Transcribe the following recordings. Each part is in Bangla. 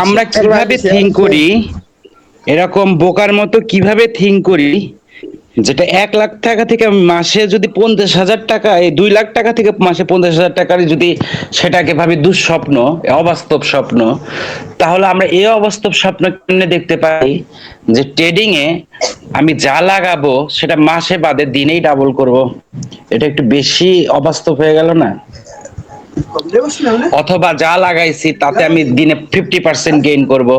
আমরা কিভাবে থিঙ্ক করি, এরকম বোকার মতো কিভাবে থিঙ্ক করি, যেটা 1 লাখ টাকা থেকে মাসে যদি 50,000 টাকা, এই 2 লাখ টাকা থেকে মাসে 50,000 টাকার যদি সেটাকে ভাবি দুঃস্বপ্ন, অবাস্তব স্বপ্ন, তাহলে আমরা এই অবাস্তব স্বপ্ন কেমনে দেখতে পাই যে ট্রেডিং এ আমি যা লাগাবো সেটা মাসে বাদে দিনেই ডাবল করব? এটা একটু বেশি অবাস্তব হয়ে গেল না? অথবা যা লাগাইছি তাতে আমি দিনে 50% গেইন করব।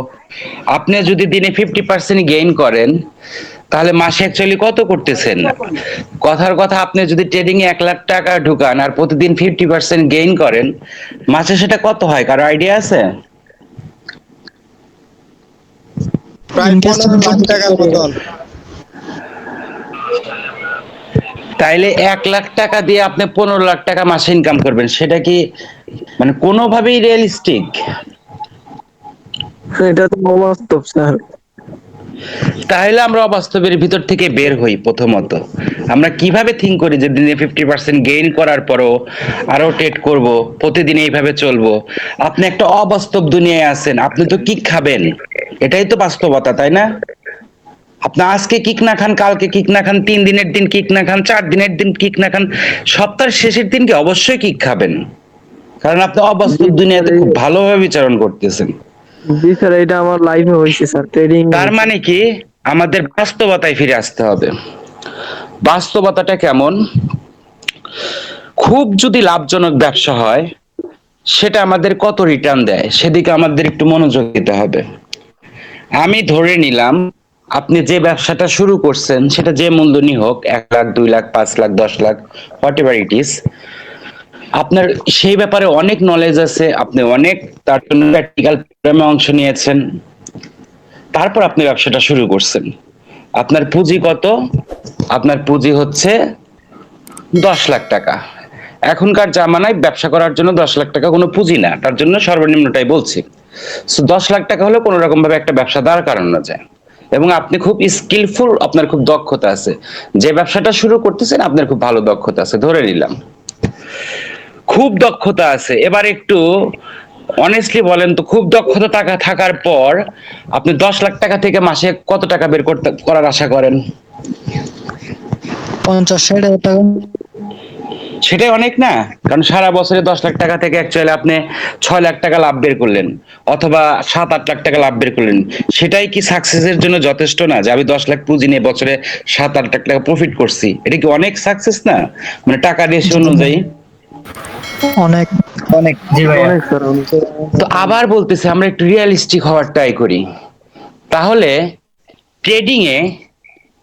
আপনি যদি দিনে 50% গেইন করেন, তাহলে মাসে অ্যাকচুয়ালি কত করতেছেন? কথার কথা, আপনি যদি ট্রেডিং এ 1 লাখ টাকা ঢুকান আর প্রতিদিন 50% গেইন করেন, মাসে সেটা কত হয়? কারো আইডিয়া আছে? প্রায় 15 লাখ টাকার মতন। তাইলে 1 লাখ টাকা দিয়ে আপনি 15 লাখ টাকা মাসে ইনকাম করবেন, সেটা কি মানে কোনোভাবেই রিয়েলিস্টিক? এটা তো অবাস্তব স্যার। তাহলে আমরা অবাস্তবের ভিতর থেকে বের হই। প্রথমত আমরা কিভাবে থিঙ্ক করি যে দিনে 50% গেইন করার পরও আরো ট্রেড করব, প্রতিদিন এইভাবে চলবো? আপনি একটা অবাস্তব দুনিয়ায় আছেন, আপনি তো কিক খাবেন, এটাই তো বাস্তবতা, তাই না? আপনি আজকে কিক না খান, কালকে কিক না খান, 3 দিনের দিন কিক না খান, 4 দিনের দিন কিক না খান, সপ্তাহের শেষের দিনকে অবশ্যই কিক খাবেন, কারণ আপনি জি অবাস্তব স্যার, দুনিয়াতে খুব ভালোভাবে বিচরণ করতেছেন। জি স্যার, এটা আমার লাইফে হয়েছে স্যার, ট্রেডিং এ তার হয়েছে। মানে কি, আমাদের বাস্তবতায় ফিরে আসতে হবে। বাস্তবতাটা কেমন? খুব যদি লাভজনক ব্যবসা হয়, সেটা আমাদের কত রিটার্ন দেয় সেদিকে আমাদের একটু মনোযোগ দিতে হবে। আমি ধরে নিলাম আপনি যে ব্যবসাটা শুরু করছেন সেটা যে মূলধনই হোক, 1 lakh, 2 lakh, 5 lakh, 10 lakh, what ever it is, আপনার সেই ব্যাপারে অনেক নলেজ আছে, আপনি অনেক তার জন্য প্র্যাকটিক্যাল প্রোগ্রামে অংশ নিয়েছেন, তারপর আপনি ব্যবসাটা শুরু করছেন। আপনার পুঁজি কত? আপনার পুঁজি হচ্ছে 10 লাখ টাকা। এখনকার জামানায় ব্যবসা করার জন্য 10 লাখ টাকা কোনো পুঁজি না, তার জন্য সর্বনিম্নটাই বলছি। 10 লাখ টাকা হলে কোনো রকম ভাবে একটা ব্যবসা দাঁড় করানো যায়, এবং আপনি খুব স্কিলফুল, আপনার খুব দক্ষতা আছে, যে ব্যবসাটা শুরু করতেছেন আপনার খুব ভালো দক্ষতা আছে, ধরে নিলাম খুব দক্ষতা আছে। এবার একটু অনেস্টলি বলেন তো, খুব দক্ষতা টাকা থাকার পর আপনি 10 লাখ টাকা থেকে মাসে কত টাকা বের করতে করার আশা করেন? 50-60 হাজার টাকা। সেটাই অনেক না? কারণ সারা বছরে 10 লাখ টাকা থেকে অ্যাকচুয়ালি আপনি 6 লাখ টাকা লাভ বের করলেন, অথবা 7-8 লাখ টাকা লাভ বের করলেন। সেটাই কি সাকসেসের জন্য যথেষ্ট না? যে আমি 10 লাখ পুঁজি নিয়ে বছরে 7-8 লাখ টাকা প্রফিট করছি, এটা কি অনেক সাকসেস না? মানে টাকা রেশিও জি অনুযায়ী। অনেক অনেক, জি ভাইয়া। অনেক স্যার, অনেক। তো আবার বলতেছি, আমরা একটু রিয়েলিস্টিক হওয়ার ট্রাই করি। তাহলে ট্রেডিং এ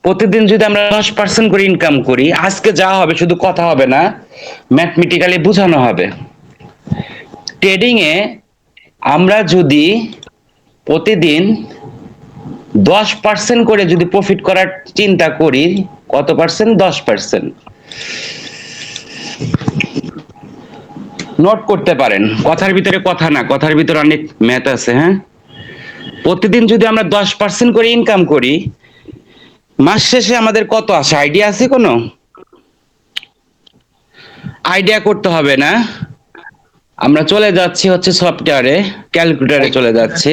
প্রতিদিন যদি আমরা 10% করে ইনকাম করি, আজকে যা হবে শুধু কথা হবে না, ম্যাথমেটিক্যালি বোঝানো হবে। ট্রেডিং এ আমরা যদি প্রতিদিন 10% করে যদি প্রফিট করার চিন্তা করি, কত পার্সেন্ট? 10%। নোট করতে পারেন, কথার ভিতরে কথা না, কথার ভিতরে অনেক ম্যাথ আছে, হ্যাঁ। প্রতিদিন যদি আমরা 10% করে ইনকাম করি, মাস শেষে আমাদের কত আসে? আইডিয়া আছে কোনো? আইডিয়া করতে হবে না, আমরা চলে যাচ্ছি হচ্ছে সফটওয়্যারে, ক্যালকুলেটরে চলে যাচ্ছি,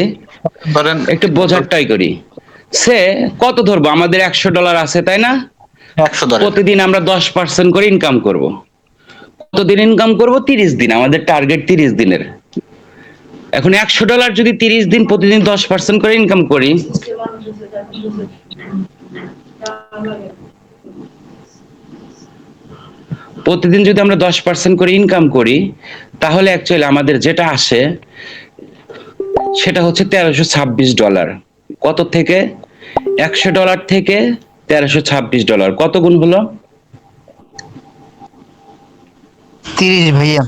ধরেন একটু বোঝার ট্রাই করি। সে কত ধরবো, আমাদের $100 আছে, তাই না? 100 ধরেন। প্রতিদিন আমরা 10% করে ইনকাম করব। কতদিন ইনকাম করব? 30 দিন, আমাদের টার্গেট 30 দিনের। এখন $100 যদি 30 দিন প্রতিদিন 10% করে ইনকাম করি, প্রতিদিন যদি আমরা 10% করে ইনকাম করি, তাহলে অ্যাকচুয়ালি আমাদের যেটা আসে সেটা হচ্ছে $1326। কত থেকে? $100 থেকে $1326, কত গুণ হলো? 30 ভাইয়া।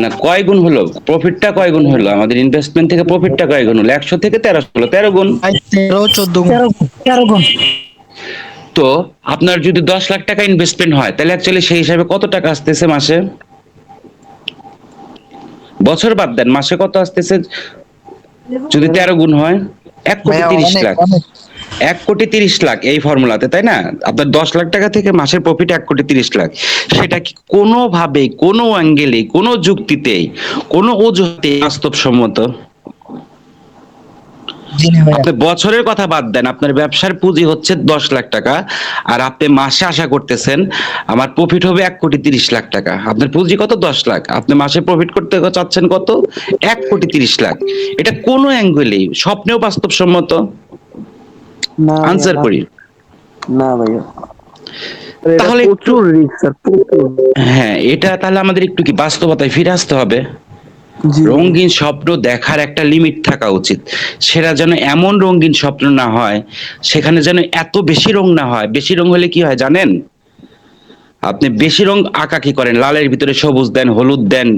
না, কয় গুণ হলো? প্রফিটটা কয় গুণ হলো? আমাদের ইনভেস্টমেন্ট থেকে প্রফিটটা কয় গুণ হলো? 100 থেকে 1300 হলো, 13 গুণ। 13-14 গুণ। 13 গুণ। তো আপনার যদি 10 লাখ টাকা ইনভেস্টমেন্ট হয়, তাহলে অ্যাকচুয়ালি সেই হিসাবে কত টাকা আসতেছে মাসে? বছর বাদ দেন, মাসে কত আসতেছে যদি 13 গুণ হয়? এক কোটি ভাইয়া তিরিশ অনেক লাখ অনেক। 1,30,00,000 এই ফর্মুলাতে, তাই না? আপনার 10 লাখ টাকা থেকে মাসের প্রফিট 1,30,00,000। সেটা কি কোনোভাবে, কোনো অ্যাঙ্গেলে, কোনো যুক্তিতেই, কোনো অজুহাতে বাস্তবসম্মত? জি না ভাইয়া। আপনি বছরের কথা বাদ দেন, আপনার ব্যবসার পুঁজি হচ্ছে 10 লাখ টাকা, আর আপনি মাসে আশা করতেছেন আমার প্রফিট হবে 1,30,00,000 টাকা। আপনার পুঁজি কত? 10 লাখ। আপনি মাসে প্রফিট করতে চাচ্ছেন কত? 1,30,00,000। এটা কোনো অ্যাঙ্গেলেই স্বপ্নেও বাস্তবসম্মত? না ভাইয়া, আনসার না। করি। না ভাইয়া, এটা তাহলে একটু, প্রচুর রিস্ক স্যার, প্রচুর। হ্যাঁ, এটা তাহলে আমাদের একটু কি বাস্তবতায় ফিরে আসতে হবে। জি ভাইয়া। রঙিন স্বপ্ন দেখার একটা লিমিট থাকা উচিত। সেটা যেন এমন রঙিন স্বপ্ন না হয়, সেখানে যেন এত বেশি রং না হয়। বেশি রং হলে কি হয় জানেন? আপনি বেশি রং আঁকাকি করেন, লালের ভিতরে সবুজ দেন, হলুদ দেন,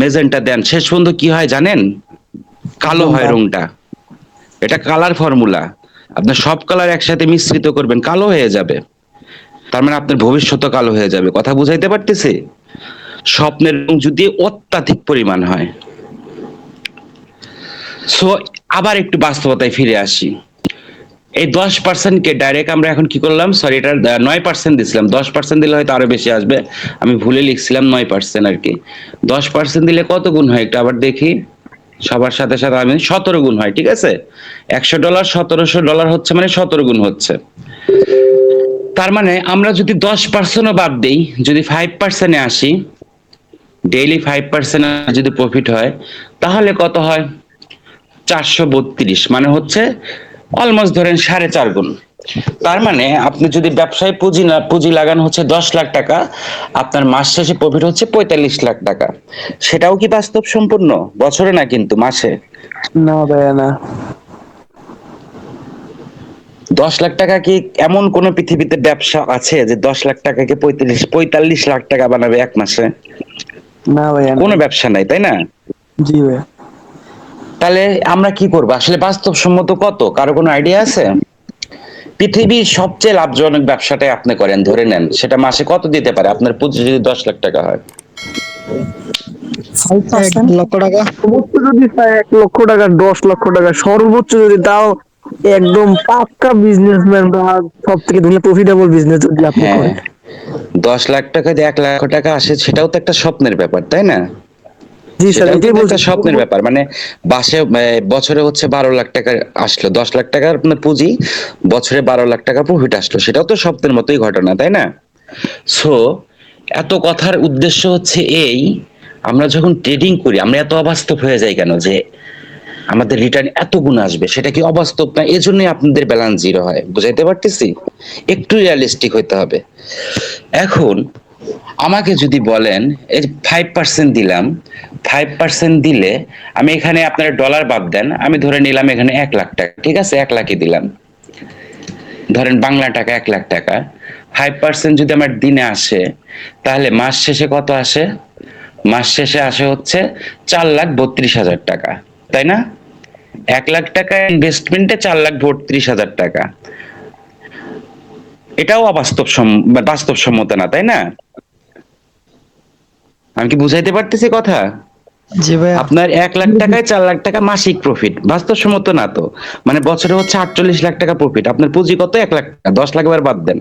মেজেন্টা দেন, শেষ পর্যন্ত কি হয় জানেন? কালো হয় রংটা। এটা কালার ফর্মুলা। আপনার সব কালার একসাথে মিশ্রিত করবেন, কালো হয়ে যাবে। তার মানে আপনার ভবিষ্যৎ কালো হয়ে যাবে। কথা বুঝাইতে পারতেছি? স্বপ্নের রং যদি অত্যাধিক পরিমাণ হয়। সো আবার একটু বাস্তবতায় ফিরে আসি। এই 10%কে ডাইরেক্ট আমরা এখন কি করলাম, সরি, এটা 9% দিছিলাম। 10% দিলে হয়তো আরো বেশি আসবে, আমি ভুলে লিখছিলাম 9% আর কি। 10% দিলে কত গুণ হয় একটু আবার দেখি। সবার সাথে সাথে আমি 17 গুণ হয়, ঠিক আছে। $100 $1,700 হচ্ছে, মানে 17 গুণ হচ্ছে। তার মানে আমরা যদি 10%ও বাদ দিই, যদি 5%-এ আসি, ডেইলি 5% যদি প্রফিট হয়, তাহলে কত হয়? 432, মানে হচ্ছে অলমোস্ট ধরেন 4.5 গুণ। তার মানে আপনি যদি ব্যবসায় পুঁজি লাগান হচ্ছে 10 লাখ টাকা, আপনার মাস শেষে প্রফিট হচ্ছে 45 লাখ টাকা। সেটাও কি বাস্তব সম্পূর্ণ? বছরে না কিন্তু, মাসে। না ভাইয়া, না। 10 লাখ টাকা কি এমন কোন পৃথিবীতে ব্যবসা আছে যে 10 লাখ টাকাকে 45 লাখ টাকা বানাবে এক মাসে? না ভাইয়া, কোনো নাই। ব্যবসা নাই, তাই না? জি ভাইয়া। তাহলে আমরা কি করবো আসলে? বাস্তবসম্মত কত, কারো কোনো আইডিয়া আছে? পৃথিবীর সবচেয়ে লাভজনক ব্যবসাটাই আপনি করেন, ধরে নেন, সেটা মাসে কত দিতে পারে আপনার পুঁজি যদি 10 লাখ টাকা হয়? 1 লক্ষ টাকা। সর্বোচ্চ যদি পায় 1 লক্ষ টাকা, 10 লক্ষ টাকা সর্বোচ্চ যদি, তাও একদম পাক্কা বিজনেসম্যান বা সব থেকে দুনিয়া প্রফিটেবল বিজনেস যদি আপনি হ্যাঁ, করেন। 10 লাখ টাকা দিয়ে 1 লক্ষ টাকা আসে, সেটাও তো একটা স্বপ্নের ব্যাপার, তাই না? জি স্যার, সেটাও এটাই কিন্তু বলছি। একটা স্বপ্নের ব্যাপার। মানে বছরে হচ্ছে 12 লাখ টাকা আসলো, 10 লাখ টাকার আপনার পুঁজি, বছরে 12 লাখ টাকা প্রফিট আসলো, সেটাও তো স্বপ্নের মতোই ঘটনা, তাই না? সো এত কথার উদ্দেশ্য হচ্ছে এই, আমরা যখন ট্রেডিং করি আমরা এত অবাস্তব হয়ে যাই কেন যে আমাদের রিটার্ন এত গুণ আসবে? সেটা কি অবাস্তব না? এজন্যই আপনাদের ব্যালেন্স জিরো হয়। বুঝাইতে পারতেছি? একটু রিয়ালিস্টিক হইতে হবে। এখন আমাকে যদি বলেন এই 5% দিলাম, 5% দিলে আমি এখানে, আপনারা ডলার বাদ দেন, আমি ধরে নিলাম এখানে 1 লাখ টাকা, ঠিক আছে, 1 লাখই দিলাম, ধরেন বাংলা টাকা 1 লাখ টাকা। 5% যদি আমার দিনে আসে, তাহলে মাস শেষে কত আসে? মাস শেষে আসে হচ্ছে 4,32,000 টাকা, তাই না? 1 লাখ টাকা ইনভেস্টমেন্টে 4,32,000 টাকা। এটাও বাস্তবসম্মত না, তাই না? আমি কি বুঝাইতে পারতেছি কথা? জি ভাইয়া। আপনার 1 লাখ টাকায় 4 লাখ টাকা মাসিক প্রফিট, বাস্তবসম্মত না তো? মানে বছরে হচ্ছে 48 লাখ টাকা প্রফিট। আপনার পুঁজি কত? 1 লাখ টাকা। 10 লাখ এবার বাদ দেন,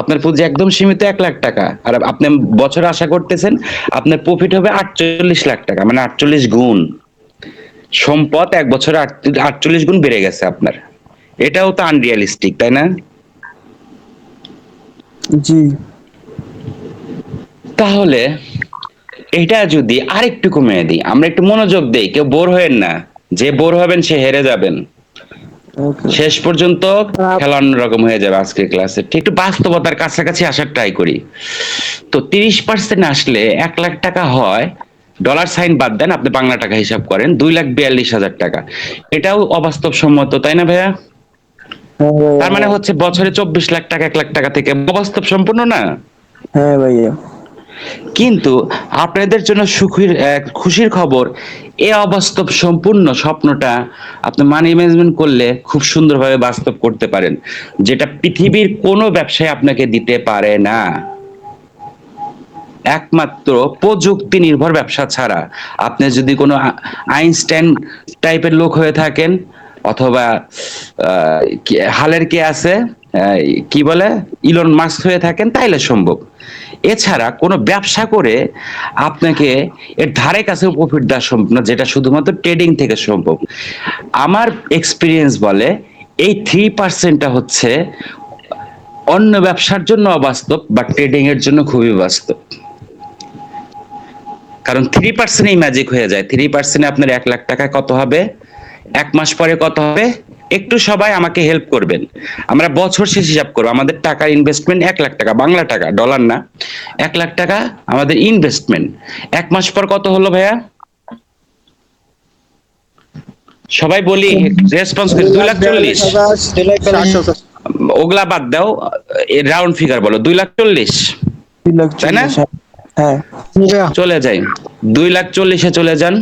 আপনার পুঁজি একদম সীমিত 1 লাখ টাকা, আর আপনি বছরে আশা করতেছেন আপনার প্রফিট হবে 48 লাখ টাকা, মানে 48 গুণ। সম্পদ এক বছরে 48 গুণ বেড়ে গেছে আপনার। এটাও তো আনরিয়ালিস্টিক, তাই না? জি। তাহলে এটা যদি আরেকটু কমিয়ে দিই, আমরা একটু মনোযোগ দেই, কেউ বোর হয়েন না। যে বোর হবেন সে হেরে যাবেন। ওকে। শেষ পর্যন্ত খেলা অন্যরকম হয়ে যাবে আজকের ক্লাসে। ঠিক একটু বাস্তবতার কাছাকাছি আসার ট্রাই করি। তো 30% আসলে 1 লাখ টাকা হয়, ডলার সাইন বাদ দেন, আপনি বাংলা টাকা হিসাব করেন, 2,42,000 টাকা। এটাও অবাস্তব সম্মত, তাই না ভাইয়া? হ্যাঁ ভাইয়া, তার মানে হ্যাঁ। হচ্ছে বছরে 24 লাখ টাকা 1 লাখ টাকা থেকে অবাস্তব সম্পূর্ণ না? হ্যাঁ ভাইয়া। কিন্তু আপনাদের জন্য খুশির খবর, এই অবাস্তব সম্পূর্ণ স্বপ্নটা আপনি মানি ম্যানেজমেন্ট করলে খুব সুন্দরভাবে বাস্তব করতে পারেন, যেটা পৃথিবীর কোনো ব্যবসায় আপনাকে দিতে পারে না। একমাত্র প্রযুক্তি নির্ভর ব্যবসা ছাড়া। আপনি যদি কোনো আইনস্টাইন টাইপের লোক হয়ে থাকেন, অথবা হালের কে আছে, কি বলে, ইলন মাস্ক হয়ে থাকেন, তাইলে সম্ভব। এছাড়া কোনো ব্যবসা করে আপনাকে এর ধারে কাছে প্রফিট দেওয়া সম্ভব না, যেটা শুধুমাত্র ট্রেডিং থেকে সম্ভব। আমার এক্সপিরিয়েন্স বলে এই 3%টা হচ্ছে অন্য ব্যবসার জন্য অবাস্তব, বা ট্রেডিং এর জন্য খুবই বাস্তব। কারণ 3%এই ম্যাজিক হয়ে যায়। 3%-এ আপনার 1 লাখ টাকা কত হবে, 1 মাস পরে কত হবে, একটু সবাই আমাকে হেল্প করবেন। আমরা বছর শেষ হিসাব করবো। আমাদের টাকার ইনভেস্টমেন্ট 1 লাখ টাকা, বাংলা টাকা, ডলার না। 1 লাখ টাকা আমাদের ইনভেস্টমেন্ট। 1 মাস পর কত হলো ভাইয়া? সবাই বলি, রেসপন্স করি। 2,40,000। 2,42,700 ওগুলা বাদ দাও, রাউন্ড ফিগার বলো। 2,40,000, 2,40,000, তাই না? হ্যাঁ জি ভাইয়া। চলে যাই, 2,40,000-এ চলে যান।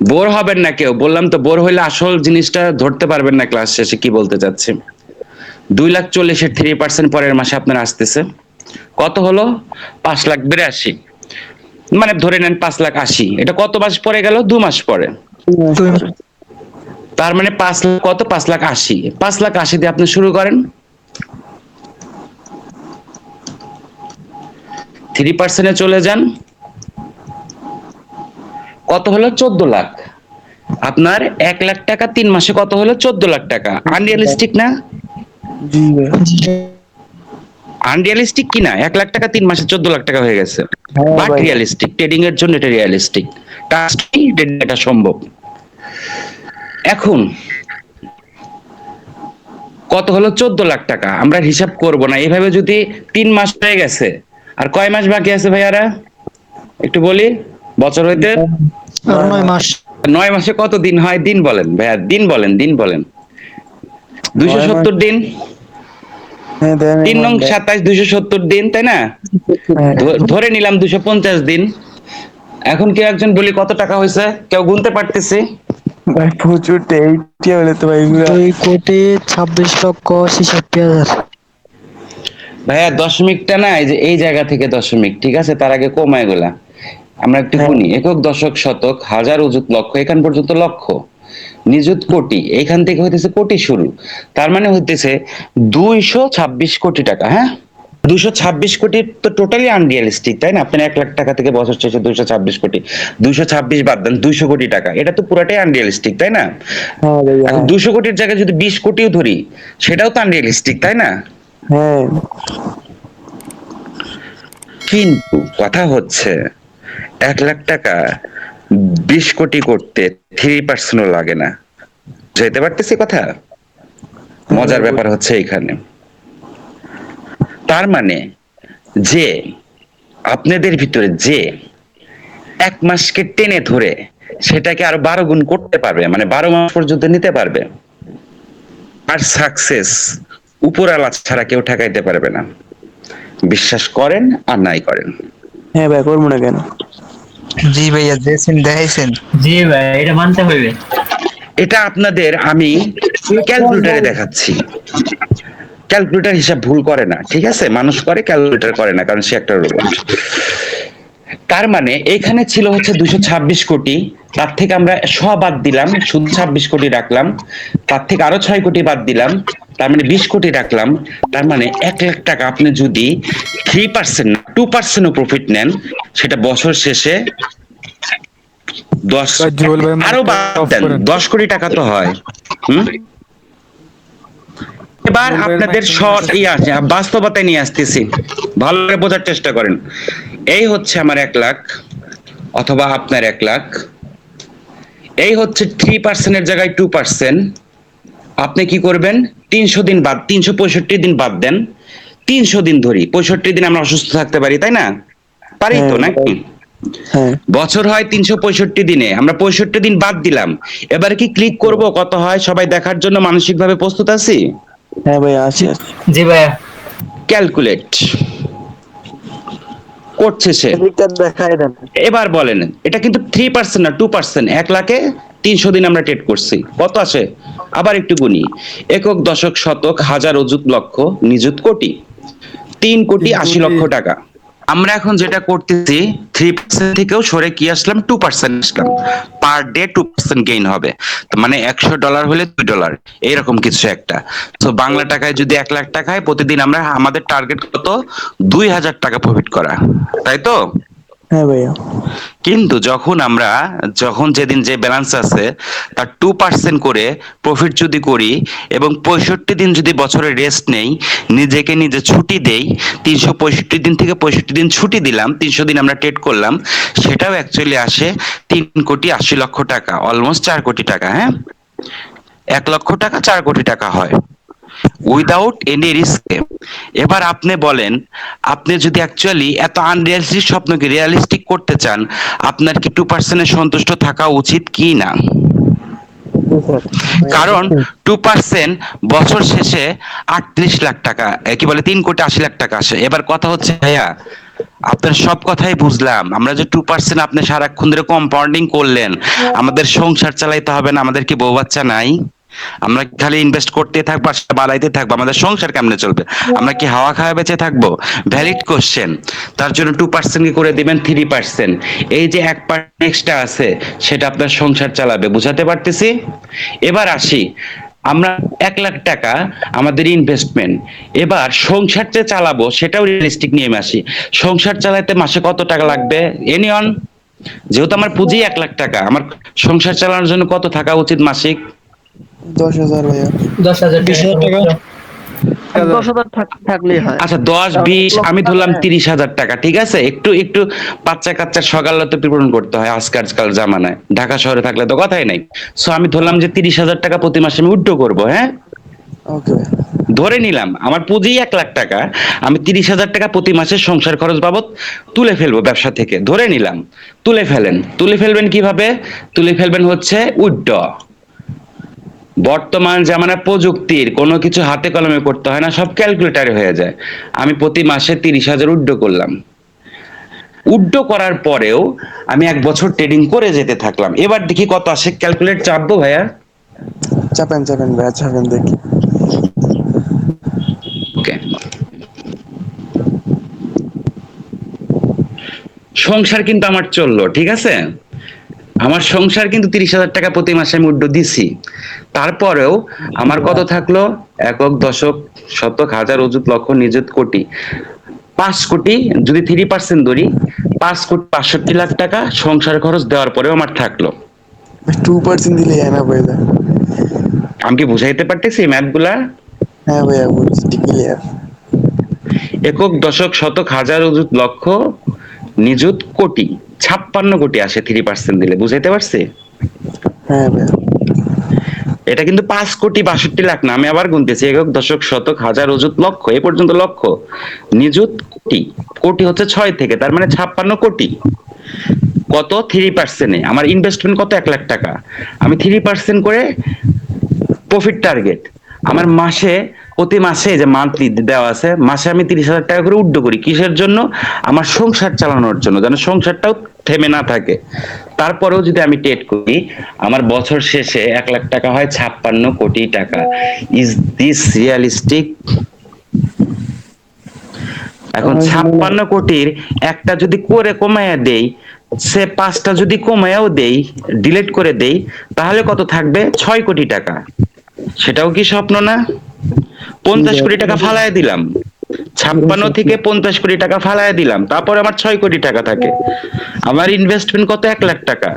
বোর হবেন না কেউ, বললাম তো। বোর হইলে আসল জিনিসটা ধরতে পারবেন না ক্লাস শেষে কি বলতে চাচ্ছি। 2,40,000-এর 3% পরের মাসে আপনার আসতেছে কত হলো? 5,82,000। মানে ধরে নেন 5,80,000। এটা কত মাস পরে গেল? 2 মাস পরে। তার মানে 5 লাখ কত? 5,80,000। 5,80,000 দিয়ে আপনি শুরু করেন। 3%-এ চলে যান, কত হলো? 14 লাখ। আপনার 1 লাখ টাকা 3 মাসে কত হলো? 14 লাখ টাকা। আনরিয়ালিস্টিক না? জি ভাই। আনরিয়ালিস্টিক কি না? 1 লাখ টাকা 3 মাসে 14 লাখ টাকা হয়ে গেছে। হ্যাঁ বাট ভাই। রিয়ালিস্টিক, ট্রেডিং এর জন্য এটা রিয়ালিস্টিক। এটা সম্ভব। এখন কত হলো? 14 লাখ টাকা। আমরা হিসাব করব না এভাবে। যদি 3 মাস হয়ে গেছে, আর কয় মাস বাকি আছে ভাইয়ারা একটু বলি, বছর হইতে? আর 9 মাস। 9 মাসে কত দিন হয়? দিন বলেন ভাইয়া, দিন বলেন, দিন বলেন। 270 দিন। হ্যাঁ, 3 নং 27, 270 দিন, তাই না? ধরে নিলাম 250 দিন। এখন কেউ একজন বলি কত টাকা হয়েছে? কেউ গুনতে পারতেছে? ভাই প্রচুর এইটি হলে তো ভাই এগুলা 2,26,66,000। ভাইয়া দশমিকটা না, এই যে এই জায়গা থেকে দশমিক, ঠিক আছে? তার আগে কমা এগুলা। আমরা একটু গুনি। একক, দশক, শতক, হাজার, অযুত, লক্ষ, এখান পর্যন্ত লক্ষ, নিযুত, কোটি, এইখান থেকে হইতেছে কোটি শুরু। তার মানে হইতেছে 226 কোটি টাকা। হ্যাঁ, 226 কোটি তো টোটালি আনরিয়ালিস্টিক, তাই না? আপনার 1 লাখ টাকা থেকে বছর শেষে 226 কোটি, 226 বাদ দেন, 200 কোটি টাকা, এটা তো পুরাটাই আনরিয়ালিস্টিক, তাই না? হ্যাঁ ভাই, এখন 200 কোটির জায়গায় যদি 20 কোটিও ধরি, সেটাও তো আনরিয়ালিস্টিক, তাই না? হ্যাঁ কিন্তু কথা হচ্ছে 1 লাখ টাকা 20 কোটি করতে 3%-ও লাগে না। যেতে পারতেছি কথা? মজার ব্যাপার হচ্ছে এখানে। তার মানে যে আপনাদের ভিতরে যে 1 মাসকে টেনে ধরে সেটাকে আরো 12 গুণ করতে পারবে, মানে 12 মাস পর্যন্ত নিতে পারবে, আর সাকসেস উপরওয়ালা ছাড়া কেউ ঠেকাইতে পারবে না। বিশ্বাস করেন আর নাই করেন। হ্যাঁ ভাই, করবো না কেন? জি ভাইয়া, দেখছেন, দেখাইছেন। জি ভাই, এটা মানতে হইবে। এটা আপনাদের আমি ক্যালকুলেটরে দেখাচ্ছি। ক্যালকুলেটর হিসাব ভুল করে না, ঠিক আছে? মানুষ করে, ক্যালকুলেটর করে না, কারণ সে একটা রোবট। তার মানে এখানে ছিল হচ্ছে 226 কোটি, তার থেকে আমরা বাদ দিলাম, শুধু 26 কোটি রাখলাম। তার থেকে আরো 6 কোটি বাদ দিলাম, তার মানে 20 কোটি রাখলাম। তার মানে 1 লাখ টাকা আপনি যদি 3% না 2%-ও প্রফিট নেন, সেটা বছর শেষে 10, আরো বাদ দেন, 10 কোটি টাকা তো হয়। এবার আপনাদের বাস্তবতায় নিয়ে আসতেছি, ভালো করে বোঝার চেষ্টা করেন। এই হচ্ছে আমার 1 লাখ, অথবা আপনার 1 লাখ। এই হচ্ছে 3%-এর জায়গায় 2%। আপনি কি করবেন? 300 দিন বাদ, 365 দিন বাদ দেন। 300 দিন ধরি, 65 দিন আমরা অসুস্থ থাকতে পারি, তাই না? পারি তো, নাকি? হ্যাঁ বছর হয় 365 দিনে, আমরা 65 দিন বাদ দিলাম। এবার কি ক্লিক করব কত হয় সবাই দেখার জন্য? মানসিকভাবে প্রস্তুত আছি? হ্যাঁ ভাই, আছে। জি ভাইয়া। ক্যালকুলেট করছে সে। দেখাই দেন। এবার বলেন, এটা কিন্তু 3% না 2%। 1 লাখে 300 দিন আমরা ট্রেড করছি, কত আসে? আবার একটু গুনি। একক, দশক, শতক, হাজার, অযুত, লক্ষ, নিযুত, কোটি। 3,80,00,000 টাকা। আমরা এখন যেটা করতেছি 3% থেকেও সরে কি আসলাম 2% আসলাম, পার ডে 2% গেইন হবে। তো মানে $100 হলে $2 এইরকম কিছু একটা। তো বাংলা টাকায় যদি 1 লাখ টাকায় প্রতিদিন আমরা আমাদের টার্গেট কত 2,000 টাকা প্রফিট করা, তাই তো? হ্যাঁ ভাইয়া। কিন্তু যখন যেদিন যে ব্যালেন্স আছে তার 2% করে প্রফিট যদি করি এবং 65 দিন যদি বছরে রেস্ট নেই, নিজেকে নিজে ছুটি দেই, 365 দিন থেকে 65 দিন ছুটি দিলাম, 300 দিন আমরা ট্রেড করলাম, সেটাও অ্যাকচুয়ালি আসে 3,80,00,000 টাকা, অলমোস্ট 4 কোটি টাকা। হ্যাঁ, 1 লক্ষ টাকা 4 কোটি টাকা হয় উইদাউট এনি রিস্ক। এবার আপনি বলেন, আপনি যদি অ্যাকচুয়ালি এত আনরিয়ালিস্টিক স্বপ্নকে রিয়ালিস্টিক করতে চান, আপনার কি 2% সন্তুষ্ট থাকা উচিত কি না? কারণ 2% বছর শেষে 38 লাখ টাকা, কি বলে 3,80,00,000 টাকা আসে। এবার কথা হচ্ছে ভাইয়া, আপনার সব কথাই বুঝলাম, আমরা যে 2% আপনি সারাক্ষণ ধরে কম্পাউন্ডিং করলেন, আমাদের সংসার চালাইতে হবে না? আমাদের কি বউ বাচ্চা নাই? আমরা কি খালি ইনভেস্ট করতে থাকবো আর সেটা বাড়াইতে থাকবো? আমাদের সংসার কেমনে চলবে? আমরা কি হাওয়া খাওয়া বেঁচে থাকবো? Valid question. তার জন্য 2% কি করে দিবেন 3%। এই যে 1% এক্সট্রা আছে সেটা আপনার সংসার চালাবে, বুঝাতে পারতেছি? এবার আসি, আমরা 1 লাখ টাকা আমাদের ইনভেস্টমেন্ট, এবার সংসার যে চালাবো সেটাও রিয়েলিস্টিক নিয়ে আসি। সংসার চালাতে মাসে কত টাকা লাগবে এনিয়ন? যেহেতু আমার পুঁজি 1 লাখ টাকা, আমার সংসার চালানোর জন্য কত থাকা উচিত মাসিক? 10,000 ভাইয়া। 10,000 20,000 টাকা। 10,000 থাকলেই হয়। আচ্ছা 10, 20, আমি ধরলাম 30,000 টাকা, ঠিক আছে? একটু একটু বাচ্চা কাচ্চা সকালে তো পূরণ করতে হয় আজকাল জামানায়, ঢাকা শহরে থাকলে তো কথাই নাই। সো আমি ধরলাম যে 30,000 টাকা প্রতি মাসে আমি উইথড্র করবো। হ্যাঁ, ওকে। ধরে নিলাম আমার পুঁজি 1 লাখ টাকা, আমি 30,000 টাকা প্রতি মাসে সংসার খরচ বাবদ তুলে ফেলবো ব্যবসা থেকে, ধরে নিলাম। তুলে ফেলবেন কিভাবে? তুলে ফেলবেন হচ্ছে উইথড্র। বর্তমান জামানা প্রযুক্তির কোনো কিছু হাতে কলমে করতে হয় না, সব ক্যালকুলেটারে হয়ে যায়। আমি প্রতি মাসে 30,000 উইথড্র করলাম। উইথড্র করার পরেও আমি 1 বছর ট্রেডিং করে যেতে থাকলাম। এবার দেখি কত আসে, ক্যালকুলেট চাপবো ভাইয়া? চাপেন ভাইয়া, চাপেন দেখি। ওকে, সংসার কিন্তু আমার চললো, ঠিক আছে? আমার সংসার কিন্তু 30,000 টাকা প্রতি মাসে আমি উইথড্র দিছি। তারপরেও আমার কত থাকলো? একক, দশক, শতক, হাজার, অযুত, লক্ষ, নিযুত, কোটি। 5 কোটি যদি 3% ধরি, 5,65,00,000 টাকা সংসার খরচ দেওয়ার পরেও আমার থাকলো। 2% দিলে না ভাইয়া। আমি কি বুঝাইতে পারতেছি ম্যাথ গুলা? হ্যাঁ ভাইয়া, বুঝছি, ক্লিয়ার। একক, দশক, শতক, হাজার, অযুত, লক্ষ, নিযুত, কোটি, 56 কোটি আসে 3% দিলে, বুঝাইতে পারছি? হ্যাঁ ভাইয়া। এটা কিন্তু 5,62,00,000 না, আমি আবার গুনতেছি, একক, দশক, শতক, হাজার, অযুত, লক্ষ, এ পর্যন্ত লক্ষ, নিযুত, কোটি। কোটি হচ্ছে 6 থেকে, তার মানে 56 কোটি। কত? 3%-এ আমার ইনভেস্টমেন্ট কত? 1 লাখ টাকা। আমি 3% করে প্রফিট টার্গেট, আমার মাসে প্রতি মাসে যে মান্থলি দেওয়া আছে, মাসে আমি 30,000 টাকা করে উইথড্র করি। কিসের জন্য? আমার সংসার চালানোর জন্য, যেন সংসারটাও থেমে না থাকে। তারপরেও যদি আমি ট্রেড করি, আমার বছর শেষে 1 লাখ টাকা হয় 56 কোটি টাকা। Is this realistic? এখন 56 কোটির একটা যদি করে কমাইয়া দেই, সে 5টা যদি কমাইয়াও দেই, ডিলিট করে দেই, তাহলে কত থাকবে? 6 কোটি টাকা। সেটাও কি স্বপ্ন না? 50 কোটি টাকা ফালায় দিলাম, 56 থেকে 50 কোটি টাকা ফালায় দিলাম, তারপর আমার 6 কোটি টাকা থাকে। আমার ইনভেস্টমেন্ট কত? 1 লাখ টাকা।